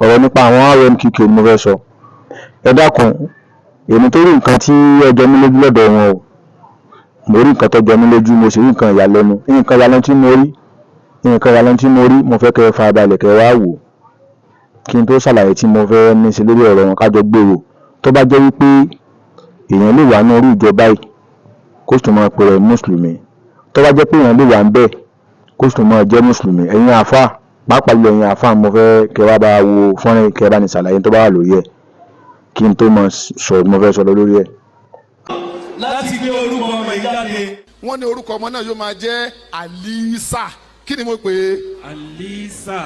ọ̀rọ̀ nípa àwọn RMQK ni mo fẹ́ sọ. Ẹ dákun, èmi tó rí nǹkan tí ó jọ mí lójú lọ́dọ̀ wọn o, mo rí nǹkan tó jọ mí lójú, mo sì rí nǹkan ìyàlẹ́nu tí mo rí mo fẹ́ kẹ́ ẹ farabalẹ̀ kẹ́ ẹ wá wò kí n tó ṣàlàyé tí mo fẹ́ ní sí lórí ọ̀rọ̀ wọn kájọ gbèrò. Tó bá jẹ́ wípé èèyàn lè wà ní orí ìjọba yìí kó sì tún máa pè rẹ̀ mùsùlùmí, tó bá jẹ́ pé èèyàn lè wà ń bẹ̀ kó sì tún máa jẹ́ mùsùlùmí, ẹ̀yin àfáà pàápàá jùlọ ẹ̀yin àfáà mo fẹ́ kẹ́ wá bá wo fọ́nrán kẹ́ bá ní ṣàlàyé tó bá wà lórí ẹ̀ kí n tó máa sọ mo fẹ́ sọ lórí ẹ̀. láti gbé orúkọ ọmọ yìí jáde. wọ́n ní orúkọ ọmọ náà yóò máa jẹ́ Alisa. Kí ni mo pè é? Alisa.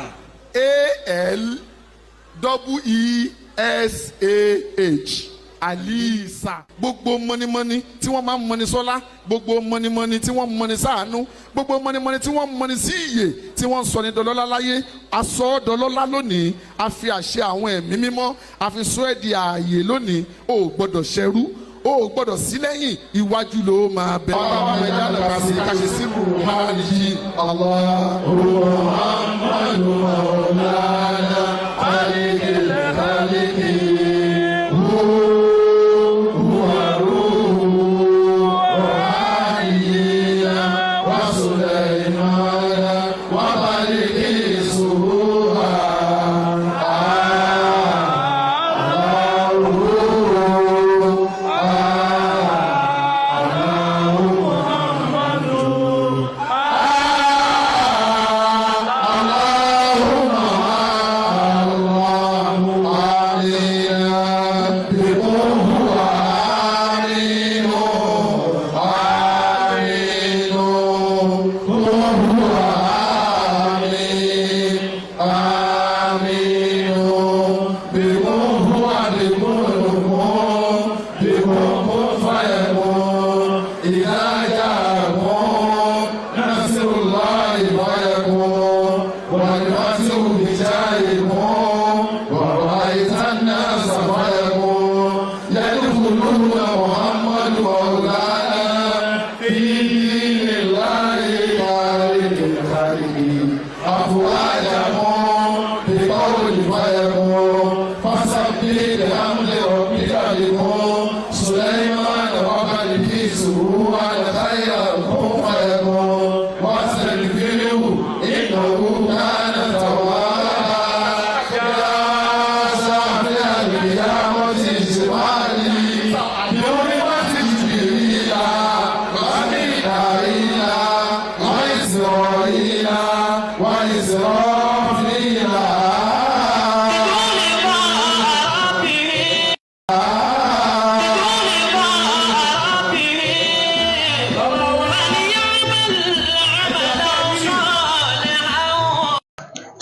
ALEESAH. Alisa. Gbogbo mọ́nímọ́ní tí wọ́n máa ń mọ́ni sọ́lá, gbogbo mọ́nímọ́ní tí wọ́n mọ́ni sáànú, gbogbo mọ́nímọ́ní tí wọ́n mọ́ni sí ìyè, tí wọ́n sọ ní dọlọ́lá láyé, a sọ ọ́ dọlọ́lá lónìí, a fi àṣẹ àwọn ẹ̀mí mímọ́, a fi sọ ẹ́ di ààyè lónìí. O ò gbọ́dọ̀ ṣẹrú, o ò gbọ́dọ̀ sí lẹ́yìn, iwájú ló máa bẹ. Bàbá wa bẹ jáde bá sí káṣí sílù hàlìyí. Allahu Muhammadu Maulana Alikil Khaliki.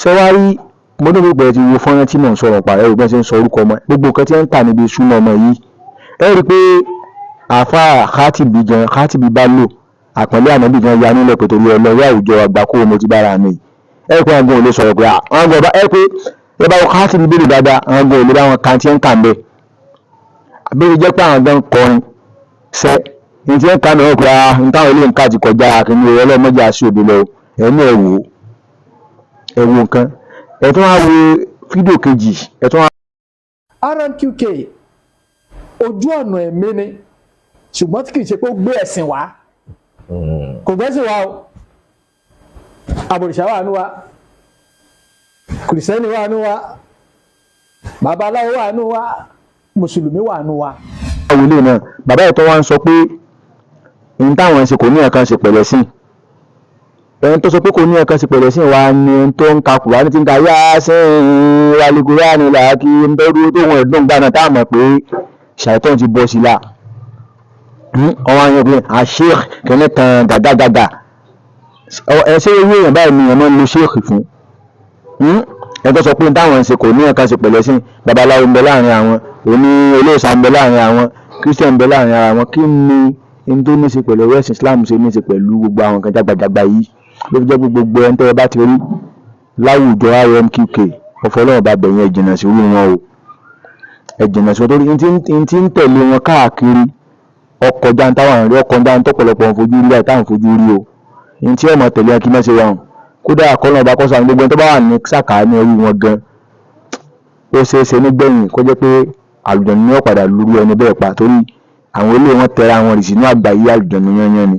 Ṣé wá rí mo ní gbogbo ẹ̀ ti wo fọ́nrán tí mò ń sọ̀rọ̀ pa ẹ̀rù bẹ́ẹ̀ ṣe ń sọ orúkọ ọmọ gbogbo nǹkan tí ń kà níbi ìṣúná ọmọ yìí ẹ rí i pé àáfàá Khatibi bá lò àpẹẹlẹ ànábì gan ya nílẹ̀ pẹ̀tọ́ lé ọlọ́wọ́ àwùjọ àgbákò mo ti bára mi ẹ rí i pé àwọn gan ò lè sọ̀rọ̀ pé àwọn gan ẹ pé ẹ bá Khatibi béèrè dáadáa àwọn gan ò lè bá wọn kan tí ń kà ń bẹ̀ àbẹ́rẹ́ jẹ́ pé àwọn gan kọrin sẹ́ ní tí ń kà náà pé n táwọn ilé nǹkan ti kọjá kìíní ọlọ́mọdé àṣì òbí lọ ẹ̀mí ẹ wo nǹkan ẹ tún wá wo fídíò kejì ẹ tún wá. RMQK ojú ọ̀nà ẹ̀mí ni ṣùgbọ́n tí kì í ṣe pé ó gbé ẹ̀sìn wá kò gbẹ́sìn wá o àbòrìṣà wà nú wa kìrìsìtẹ́nì wà nú wa babaláwo wà nú wa mùsùlùmí wà nú wa. báwo lè náà bàbá ẹ̀ tó wá ń sọ pé ohun táwọn ṣe kò ní ẹ̀kan ṣe pẹ̀lẹ́ sí ẹni tó sọ pé kò ní ẹ̀kan ṣe pẹ̀lẹ́ sí wa ni ẹni tó ń ka Kùránì tí ń ka Yásìn Al-Kùránì làákì ń tọ́jú tó wọn ẹ̀dùn gbàna tá a mọ̀ pé ṣàìtàn ti bọ́ sí la ọwọ́ àwọn ọmọ àṣeyìk kẹ́lẹ́ tán gàgàgàgà ẹ ṣé irú èèyàn báyìí ni ẹ̀mọ́ ń lo ṣéèkì fún ẹni tó sọ pé táwọn ṣe kò ní ẹ̀kan ṣe pẹ̀lẹ́ sí babaláwo ń bẹ láàrin àwọn òní olóòṣà ń bẹ láàrin àwọn kírísítẹ̀ ń bẹ láàrin àwọn kí ni ẹni tó ní ṣe pẹ̀lú ẹ̀sìn Islam ṣe ní ṣe pẹ̀lú gbogbo àwọn kan jágbàjàgbà yìí ló fi jẹ́ gbogbo ẹni tó bá ti rí láwùjọ RMQK ọ̀fọlọ́wọ́ bá bẹ̀yìn ẹ̀jìnà sí orí wọn o ẹ̀jìnà sí torí n ti ń tẹ̀lé wọn káàkiri ọkọ̀ jántàwọn àrí ọkọ̀ jántọ́ pọ̀lọpọ̀ fojú rí àtàwọn fojú rí o n tí ọmọ tẹ̀lé kí mẹ́sẹ̀ wọn kódà àkọlọ́ ọba kọ́sà gbogbo ẹni tó bá wà ní sàkà ní orí wọn gan ó ṣeé ṣe nígbẹ̀yìn kó jẹ́ pé àlùjànnú ni ó padà lùrú ẹni bẹ́ẹ̀ pa torí àwọn ilé wọn tẹra wọn rì sínú àgbáyé àlùjànnú yányán ni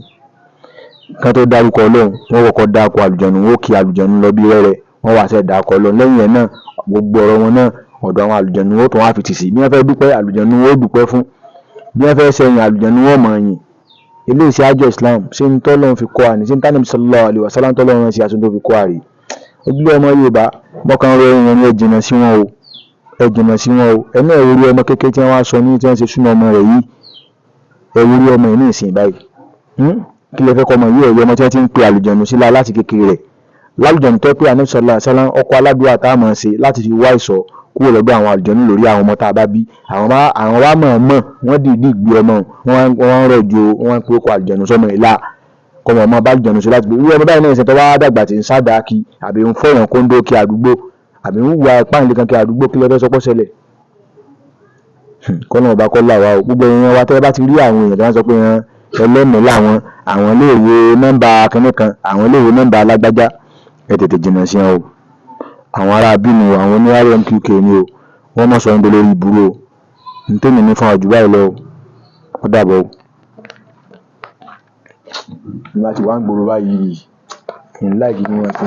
kán tó dárúkọ Ọlọ́run wọ́n kọ́kọ́ dákọ àlùjànnú wọ́n kí àlùjànnú lọ bí rẹ́rẹ́ wọ́n wá ṣe dákọ Ọlọ́run lẹ́yìn ẹ̀ náà gbogbo ọ̀rọ̀ wọn náà ọ̀dọ̀ àwọn àlùjànnú wọ́n tó wá fi tì sí bí wọ́n fẹ́ dúpẹ́ àlùjànnú wọ́n dúpẹ́ fún bí wọ́n fẹ́ sẹ́yìn àlùjànnú wọ́n mọ̀ yìn ilé iṣẹ́ àjọ Islam ṣé ń tọ́lọ́run fi kọ́ àní ṣé ń tánàbí sallallahu alaihi wasallam tọ́lọ́run ṣe àtúntò fi kọ́ àrí ojúlé ọmọ Yorùbá mọ́kàn rẹ ìyẹn ni ẹ jìnnà sí wọn o ẹ jìnnà sí wọn o ẹ náà ewúrẹ́ ọmọ kékeré tí wọ́n á sọ ní tí wọ́n ṣe súnà ọmọ rẹ̀ yìí ewúrẹ́ ọmọ yìí ní ìsìn báyìí kí lè fẹ́ kọ́ ọmọ yìí ẹ̀rí ọmọ tí wọ́n ti ń pe àlùjànnú síla láti kékeré rẹ̀ lálùjànnú tó pé ànábì sallallahu alaihi wasallam ọkọ̀ aládùúrà tá a mọ̀ ṣe láti fi wá ìṣọ́ kúrò lọ́dọ̀ àwọn àlùjànnú lórí àwọn ọmọ tá a bá bí àwọn wá mọ̀ wọ́n dìídì gbé ọmọ wọn ń rọ̀jò wọn ń pe okò àlùjànnú sọmọ ìlà kọmọ ọmọ bá àlùjànnú sí láti gbé irú ọmọ báyìí náà ìṣẹ̀tọ́ wá dàgbà tí ń sádà kí àbí ń fọyàn kóńdó kí àdúgbò àbí ń wà páǹlẹ̀ kan kí àdúgbò kí lọ́dọ̀ sọpọ̀ ṣẹlẹ̀ kọ́nà ọba kọ́ là wá o gbogbo èèyàn wa tẹ́ bá ti rí àwọn èèyàn tí wọ́n sọ pé ẹlẹ́mìí làwọn àwọn iléèwé nọ́mbà kínní kan àwọn iléèwé nọ́mbà alágbájá ẹ tètè jìnnà sí wọn o àwọn ará bínú àwọn ní RMQK ni o wọ́n mọ̀ sọ ń dolórí ìbúrò o ní tèmi ní fún àjù báyìí lọ ó dàbọ̀ o. nígbà tí wàá ń gbòòrò báyìí kì í láì kí wọ́n ṣe